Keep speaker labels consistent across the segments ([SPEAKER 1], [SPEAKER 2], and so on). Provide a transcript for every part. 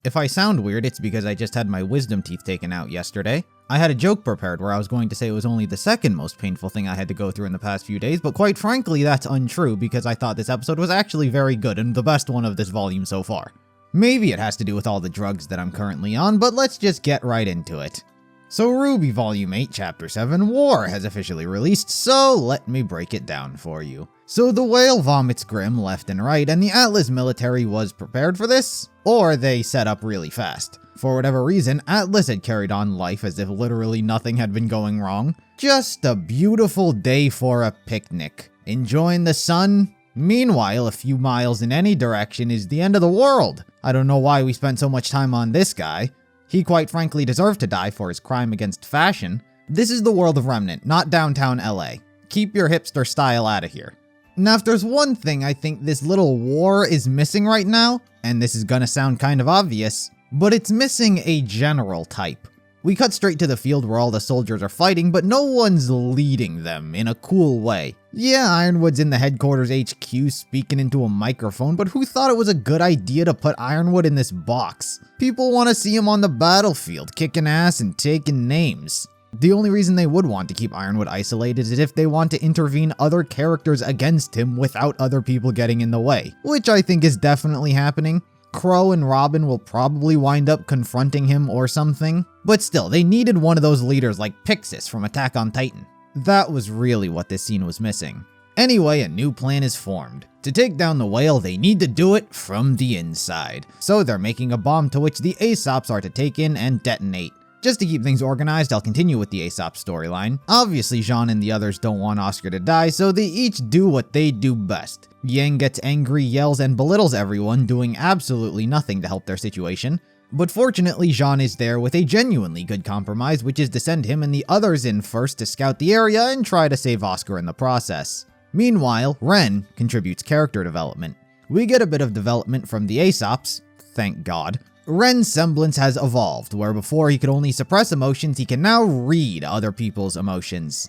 [SPEAKER 1] If I sound weird, it's because I just had my wisdom teeth taken out yesterday. I had a joke prepared where I was going to say it was only the second most painful thing I had to go through in the past few days, but quite frankly, that's untrue because I thought this episode was actually very good and the best one of this volume so far. Maybe it has to do with all the drugs that I'm currently on, but let's just get right into it. So RWBY Volume 8 Chapter 7 War has officially released, so let me break it down for you. So the whale vomits Grim left and right, and the Atlas military was prepared for this, or they set up really fast. For whatever reason, Atlas had carried on life as if literally nothing had been going wrong. Just a beautiful day for a picnic. Enjoying the sun. Meanwhile, a few miles in any direction is the end of the world. I don't know why we spent so much time on this guy. He quite frankly deserved to die for his crime against fashion. This is the world of Remnant, not downtown LA. Keep your hipster style out of here. Now, if there's one thing I think this little war is missing right now, and this is gonna sound kind of obvious, but it's missing a general type. We cut straight to the field where all the soldiers are fighting, but no one's leading them in a cool way. Yeah, Ironwood's in the headquarters HQ speaking into a microphone, but who thought it was a good idea to put Ironwood in this box? People want to see him on the battlefield, kicking ass and taking names. The only reason they would want to keep Ironwood isolated is if they want to intervene other characters against him without other people getting in the way, which I think is definitely happening. Crow and Robin will probably wind up confronting him or something, but still, they needed one of those leaders like Pixis from Attack on Titan. That was really what this scene was missing. Anyway, a new plan is formed. To take down the whale, they need to do it from the inside. So they're making a bomb to which the Aesops are to take in and detonate. Just to keep things organized, I'll continue with the Aesop storyline. Obviously, Jean and the others don't want Oscar to die, so they each do what they do best. Yang gets angry, yells, and belittles everyone, doing absolutely nothing to help their situation. But fortunately, Jean is there with a genuinely good compromise, which is to send him and the others in first to scout the area and try to save Oscar in the process. Meanwhile, Ren contributes character development. We get a bit of development from the Aesops, thank God. Ren's semblance has evolved, where before he could only suppress emotions, he can now read other people's emotions.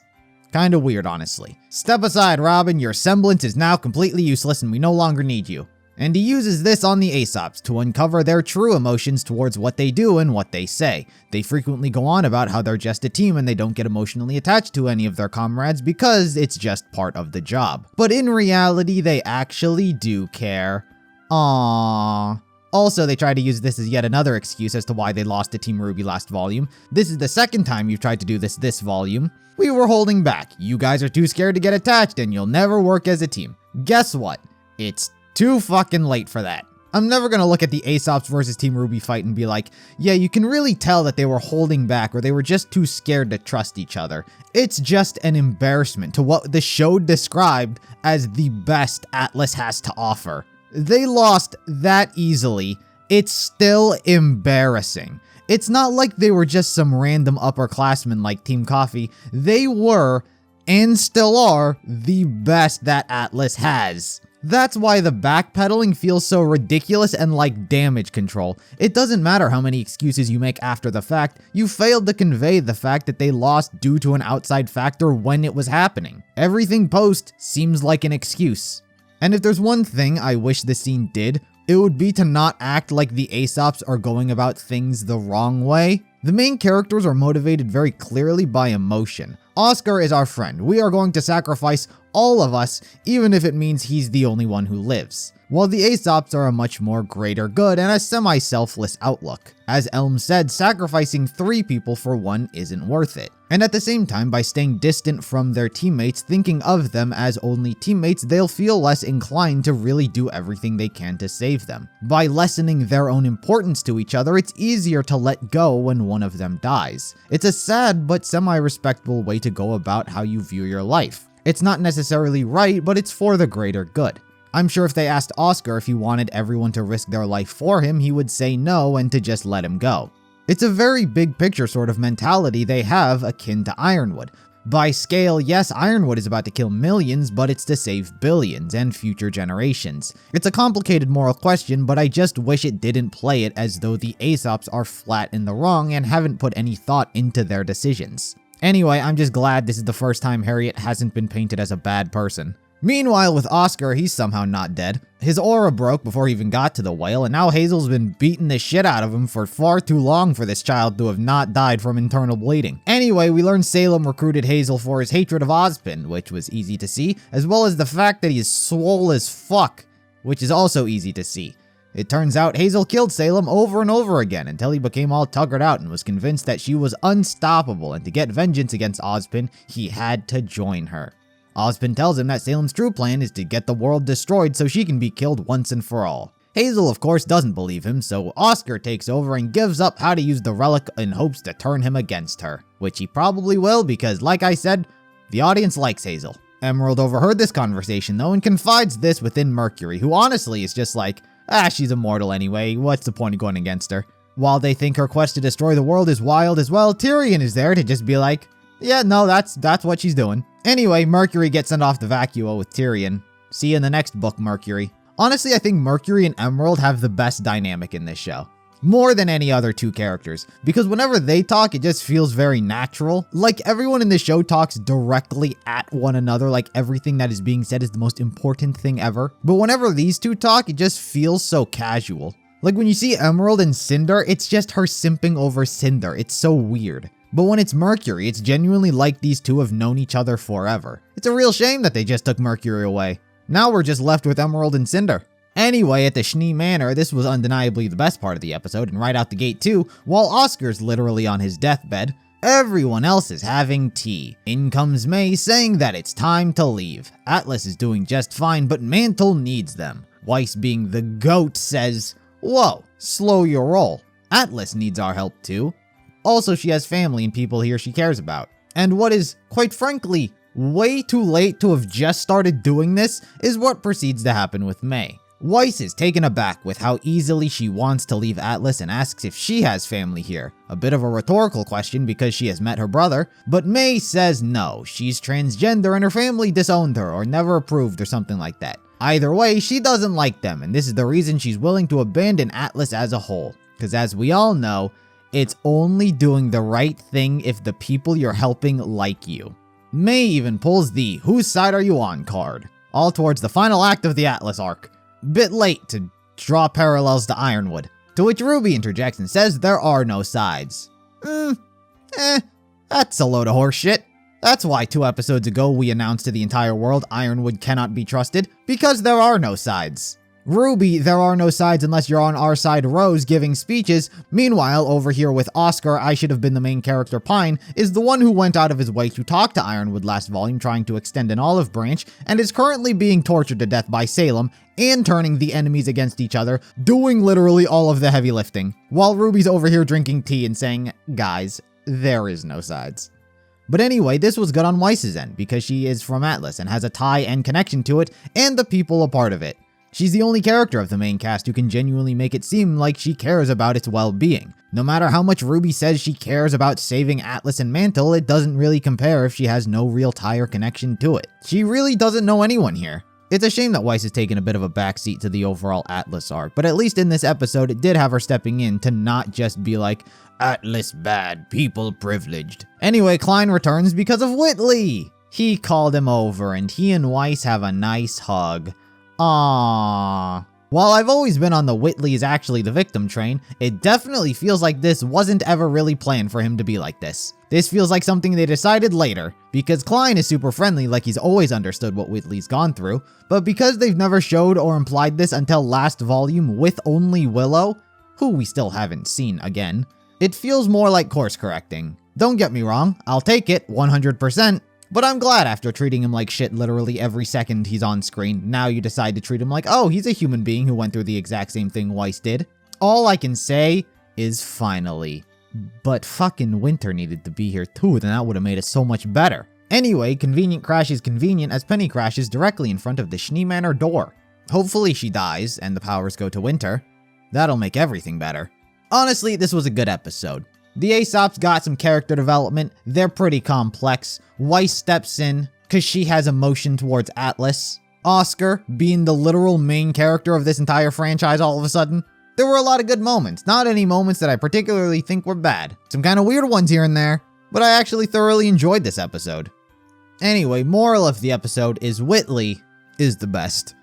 [SPEAKER 1] Kinda weird, honestly. Step aside, Robin, your semblance is now completely useless and we no longer need you. And he uses this on the Aesops to uncover their true emotions towards what they do and what they say. They frequently go on about how they're just a team and they don't get emotionally attached to any of their comrades because it's just part of the job. But in reality, they actually do care. Aww. Also, they try to use this as yet another excuse as to why they lost to Team RWBY last volume. This is the second time you've tried to do this volume. We were holding back. You guys are too scared to get attached and you'll never work as a team. Guess what? It's too fucking late for that. I'm never gonna look at the Aesops versus Team RWBY fight and be like, yeah, you can really tell that they were holding back or they were just too scared to trust each other. It's just an embarrassment to what the show described as the best Atlas has to offer. They lost that easily. It's still embarrassing. It's not like they were just some random upperclassmen like Team Coffee. They were, and still are, the best that Atlas has. That's why the backpedaling feels so ridiculous and like damage control. It doesn't matter how many excuses you make after the fact, you failed to convey the fact that they lost due to an outside factor when it was happening. Everything post seems like an excuse. And if there's one thing I wish this scene did, it would be to not act like the Aesops are going about things the wrong way. The main characters are motivated very clearly by emotion. Oscar is our friend. We are going to sacrifice all of us, even if it means he's the only one who lives. While the Aesops are a much more greater good and a semi-selfless outlook. As Elm said, sacrificing 3 people for 1 isn't worth it. And at the same time, by staying distant from their teammates, thinking of them as only teammates, they'll feel less inclined to really do everything they can to save them. By lessening their own importance to each other, it's easier to let go when one of them dies. It's a sad but semi-respectable way to go about how you view your life. It's not necessarily right, but it's for the greater good. I'm sure if they asked Oscar if he wanted everyone to risk their life for him, he would say no and to just let him go. It's a very big picture sort of mentality they have akin to Ironwood. By scale, yes, Ironwood is about to kill millions, but it's to save billions and future generations. It's a complicated moral question, but I just wish it didn't play it as though the Aesops are flat in the wrong and haven't put any thought into their decisions. Anyway, I'm just glad this is the first time Harriet hasn't been painted as a bad person. Meanwhile, with Oscar, he's somehow not dead. His aura broke before he even got to the whale, and now Hazel's been beating the shit out of him for far too long for this child to have not died from internal bleeding. Anyway, we learn Salem recruited Hazel for his hatred of Ozpin, which was easy to see, as well as the fact that he's swole as fuck, which is also easy to see. It turns out Hazel killed Salem over and over again until he became all tuggered out and was convinced that she was unstoppable, and to get vengeance against Ozpin, he had to join her. Ozpin tells him that Salem's true plan is to get the world destroyed so she can be killed once and for all. Hazel, of course, doesn't believe him, so Oscar takes over and gives up how to use the relic in hopes to turn him against her, which he probably will because, like I said, the audience likes Hazel. Emerald overheard this conversation though and confides this within Mercury, who honestly is just like, she's immortal anyway, what's the point of going against her? While they think her quest to destroy the world is wild as well, Tyrion is there to just be like, yeah, no, that's what she's doing. Anyway, Mercury gets sent off the vacuo with Tyrion. See you in the next book, Mercury. Honestly, I think Mercury and Emerald have the best dynamic in this show. More than any other two characters, because whenever they talk, it just feels very natural. Like everyone in the show talks directly at one another, like everything that is being said is the most important thing ever. But whenever these two talk, it just feels so casual. Like when you see Emerald and Cinder, it's just her simping over Cinder. It's so weird. But when it's Mercury, it's genuinely like these two have known each other forever. It's a real shame that they just took Mercury away. Now we're just left with Emerald and Cinder. Anyway, at the Schnee Manor, this was undeniably the best part of the episode, and right out the gate too, while Oscar's literally on his deathbed, everyone else is having tea. In comes May saying that it's time to leave. Atlas is doing just fine, but Mantle needs them. Weiss, being the GOAT, says, "Whoa, slow your roll. Atlas needs our help too." Also, she has family and people here she cares about. And what is, quite frankly, way too late to have just started doing this is what proceeds to happen with May. Weiss is taken aback with how easily she wants to leave Atlas and asks if she has family here. A bit of a rhetorical question because she has met her brother, but May says no, she's transgender and her family disowned her or never approved or something like that. Either way, she doesn't like them, and this is the reason she's willing to abandon Atlas as a whole. Because as we all know, it's only doing the right thing if the people you're helping like you. May even pulls the "whose side are you on" card, all towards the final act of the Atlas arc. Bit late to draw parallels to Ironwood, to which RWBY interjects and says there are no sides. That's a load of horseshit. That's why 2 episodes ago we announced to the entire world Ironwood cannot be trusted, because there are no sides. RWBY, there are no sides unless you're on our side Rose giving speeches. Meanwhile, over here with Oscar, I should have been the main character Pine, is the one who went out of his way to talk to Ironwood last volume trying to extend an olive branch, and is currently being tortured to death by Salem, and turning the enemies against each other, doing literally all of the heavy lifting, while RWBY's over here drinking tea and saying, guys, there is no sides. But anyway, this was good on Weiss's end, because she is from Atlas and has a tie and connection to it, and the people a part of it. She's the only character of the main cast who can genuinely make it seem like she cares about its well-being. No matter how much RWBY says she cares about saving Atlas and Mantle, it doesn't really compare if she has no real tie or connection to it. She really doesn't know anyone here. It's a shame that Weiss has taken a bit of a backseat to the overall Atlas arc, but at least in this episode it did have her stepping in to not just be like, Atlas bad, people privileged. Anyway, Klein returns because of Whitley! He called him over and he and Weiss have a nice hug. Aww. While I've always been on the Whitley is actually the victim train, it definitely feels like this wasn't ever really planned for him to be like this. This feels like something they decided later, because Klein is super friendly like he's always understood what Whitley's gone through, but because they've never showed or implied this until last volume with only Willow, who we still haven't seen again, it feels more like course correcting. Don't get me wrong, I'll take it 100%. But I'm glad after treating him like shit literally every second he's on screen, now you decide to treat him like, oh, he's a human being who went through the exact same thing Weiss did. All I can say is finally. But fucking Winter needed to be here too, then that would have made it so much better. Anyway, convenient crashes convenient as Penny crashes directly in front of the Schnee Manor door. Hopefully she dies and the powers go to Winter. That'll make everything better. Honestly, this was a good episode. The Aesop's got some character development, they're pretty complex. Weiss steps in, cause she has emotion towards Atlas. Oscar, being the literal main character of this entire franchise all of a sudden. There were a lot of good moments, not any moments that I particularly think were bad. Some kind of weird ones here and there, but I actually thoroughly enjoyed this episode. Anyway, moral of the episode is Whitley is the best.